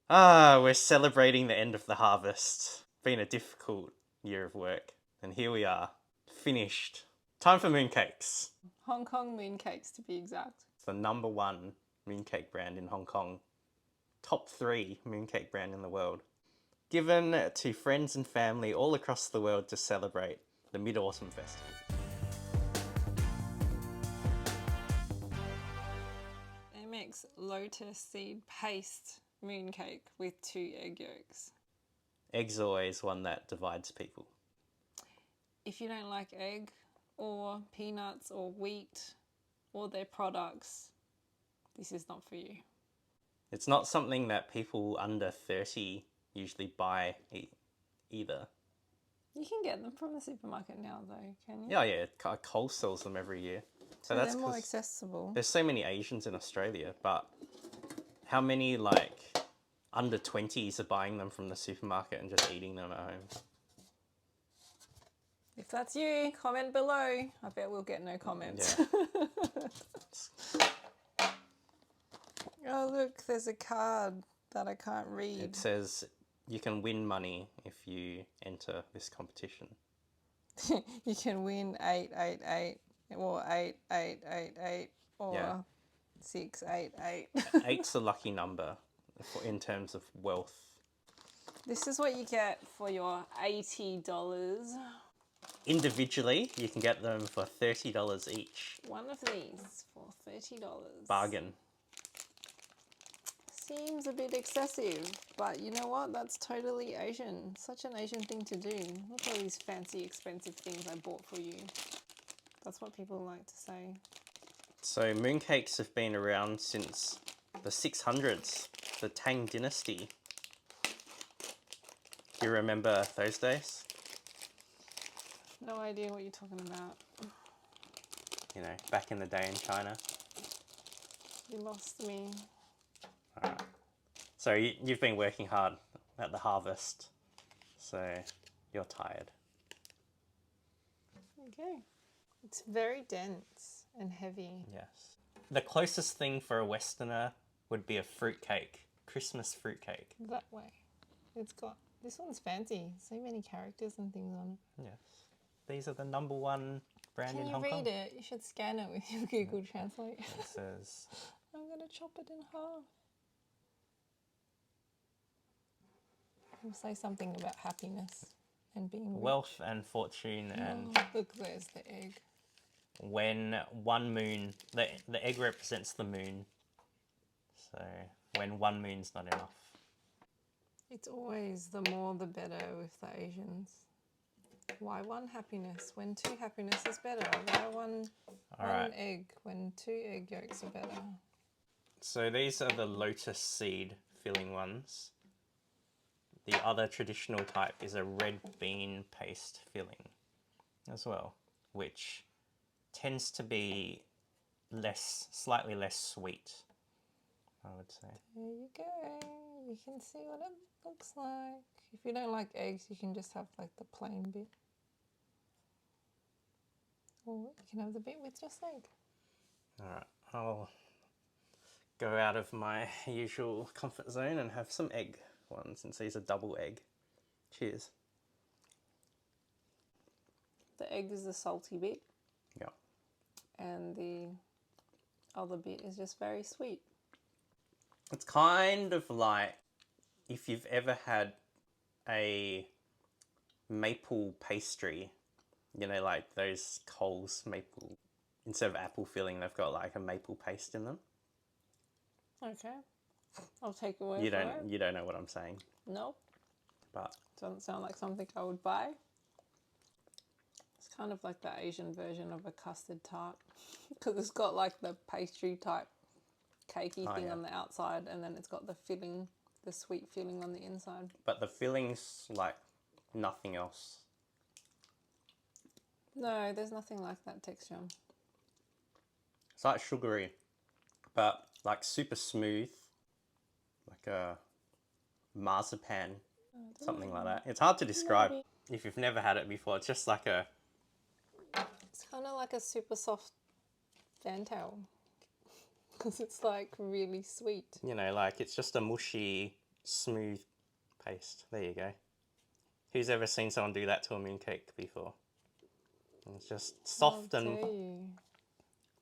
We're celebrating the end of the harvest. Been a difficult year of work. And here we are, finished. Time for mooncakes. Hong Kong mooncakes, to be exact. It's the number one mooncake brand in Hong Kong. Top 3 mooncake brand in the world. Given to friends and family all across the world to celebrate the Mid-Autumn Festival. It makes lotus seed paste mooncake with 2 egg yolks. Egg's always one that divides people. If you don't like egg or peanuts or wheat or their products, this is not for you. It's not something that people under 30 usually buy either. You can get them from the supermarket now, though, can you? Yeah, Coles sells them every year. So that's more accessible. There's so many Asians in Australia, but how many under 20s are buying them from the supermarket and just eating them at home? If that's you, comment below. I bet we'll get no comments. Yeah. Oh, look, there's a card that I can't read. It says you can win money if you enter this competition. You can win 888 or 8888 or 688. 8's a lucky number in terms of wealth. This is what you get for your $80. Individually, you can get them for $30 each. One of these for $30. Bargain. Seems a bit excessive, but you know what? That's totally Asian. Such an Asian thing to do. Look at all these fancy, expensive things I bought for you. That's what people like to say. So mooncakes have been around since the 600s, the Tang Dynasty. Do you remember those days? No idea what you're talking about. You know, back in the day in China. You lost me. Alright. So you've been working hard at the harvest, so you're tired. Okay. It's very dense and heavy. Yes. The closest thing for a Westerner would be a fruitcake, Christmas fruitcake. That way. It's got, this one's fancy. So many characters and things on it. Yes. These are the number one brand in Hong Kong. Can you read it? You should scan it with your Google Translate. It says... I'm going to chop it in half. We'll say something about happiness and being rich. Wealth and fortune and... Oh, look, there's the egg. When one moon... The egg represents the moon. So when one moon's not enough. It's always the more the better with the Asians. Why one happiness when 2 happiness is better? Why one egg when 2 egg yolks are better? So these are the lotus seed filling ones. The other traditional type is a red bean paste filling as well, which tends to be slightly less sweet, I would say. There you go. You can see what it looks like. If you don't like eggs, you can just have like the plain bit. Or you can have the bit with just egg. Alright, I'll go out of my usual comfort zone and have some egg ones, since these are double egg. Cheers. The egg is the salty bit. Yeah. And the other bit is just very sweet. It's kind of like if you've ever had a maple pastry, you know, like those Coles maple, instead of apple filling, they've got like a maple paste in them. Okay. I'll take your word for it. You don't know what I'm saying. Nope. But doesn't sound like something I would buy. It's kind of like the Asian version of a custard tart. Because it's got like the pastry type cakey thing on the outside, and then it's got the filling, the sweet filling on the inside. But the filling's like nothing else. No, there's nothing like that texture. It's like sugary, but like super smooth, like a marzipan, something like that. It's hard to describe if you've never had it before. It's just like a... It's kind of like a super soft fantail. Because it's like really sweet. You know, like it's just a mushy, smooth paste. There you go. Who's ever seen someone do that to a mooncake before? It's just soft I'll and tell you.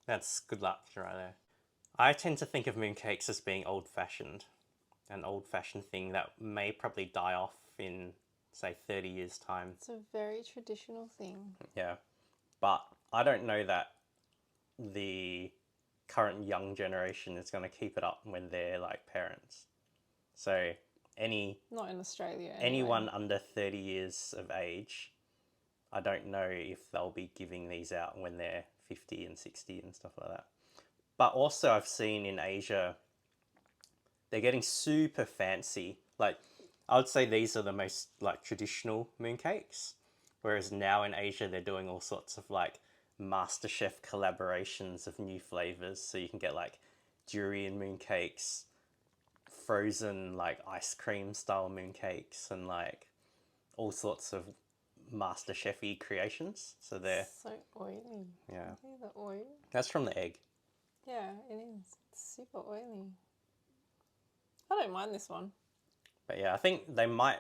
that's good luck right there. I tend to think of mooncakes as being old-fashioned. An old-fashioned thing that may probably die off in, say, 30 years' time. It's a very traditional thing. Yeah. But I don't know that the current young generation is going to keep it up when they're like parents. So Not in Australia. Anyway. anyone under 30 years of age, I don't know if they'll be giving these out when they're 50 and 60 and stuff like that. But also I've seen in Asia, they're getting super fancy. Like, I would say these are the most like traditional mooncakes. Whereas now in Asia, they're doing all sorts of like MasterChef collaborations of new flavors. So you can get like durian mooncakes, frozen like ice cream style mooncakes, and like all sorts of MasterChef-y creations. So they're, so oily. yeah, See the oil? that's from the egg. Yeah, it is. It's super oily. I don't mind this one. But yeah, I think they might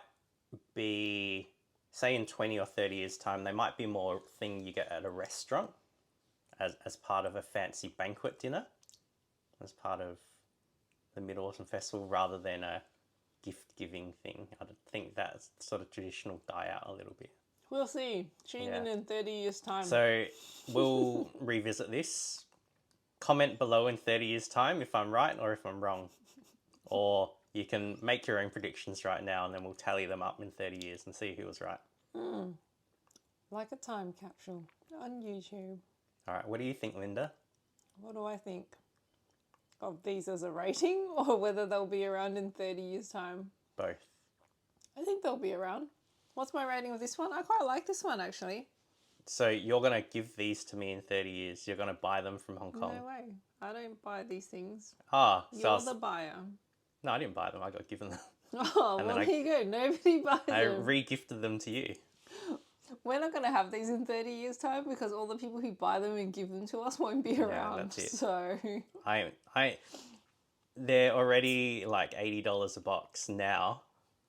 be, say in 20 or 30 years' time, they might be more thing you get at a restaurant as part of a fancy banquet dinner, as part of the Mid-Autumn Festival, rather than a gift-giving thing. I think that sort of traditional die out a little bit. We'll see. Tune in 30 years' time. So we'll revisit this. Comment below in 30 years' time if I'm right or if I'm wrong. Or you can make your own predictions right now and then we'll tally them up in 30 years and see who was right. Like a time capsule on YouTube. All right, what do you think, Linda? What do I think of these as a rating, or whether they'll be around in 30 years' time? Both. I think they'll be around. What's my rating of this one? I quite like this one, actually. So you're going to give these to me in 30 years. You're going to buy them from Hong Kong. No way. I don't buy these things. Ah, so You're the buyer. No, I didn't buy them. I got given them. Oh, And well, then there you go. Nobody buys I them. re-gifted them to you. We're not going to have these in 30 years' time because all the people who buy them and give them to us won't be around. that's it. So, They're already like $80 a box now.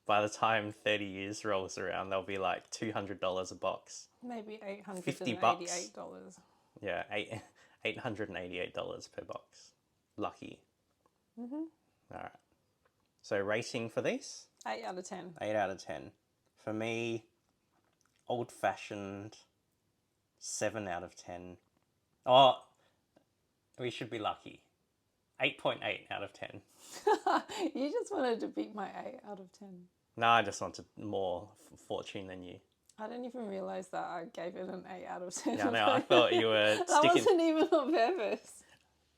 By the time 30 years rolls around, they'll be like $200 a box. maybe $50. $888. Yeah, $888 per box. Lucky. Mm-hmm. All right. So rating for these? 8 out of 10. 8 out of 10. For me, old-fashioned, 7 out of 10. Oh, we should be lucky. 8.8 out of 10. You just wanted to beat my 8 out of 10. No, I just wanted more fortune than you. I didn't even realise that I gave it an 8 out of 10. Yeah, no, I thought you were That sticking... wasn't even on purpose.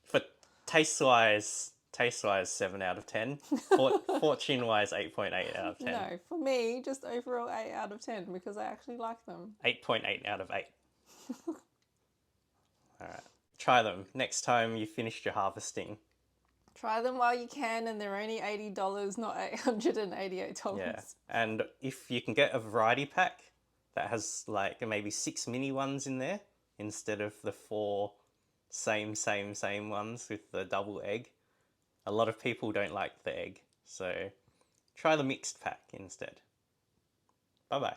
For taste-wise, 7 out of 10. Fortune-wise, 8.8 out of 10. No, for me, just overall 8 out of 10 because I actually like them. 8.8 out of 8. Alright. Try them. Next time you finished your harvesting. Try them while you can, and they're only $80, not $888. Yeah. And if you can get a variety pack that has like maybe 6 mini ones in there instead of the 4 same ones with the double egg. A lot of people don't like the egg, so try the mixed pack instead. Bye-bye.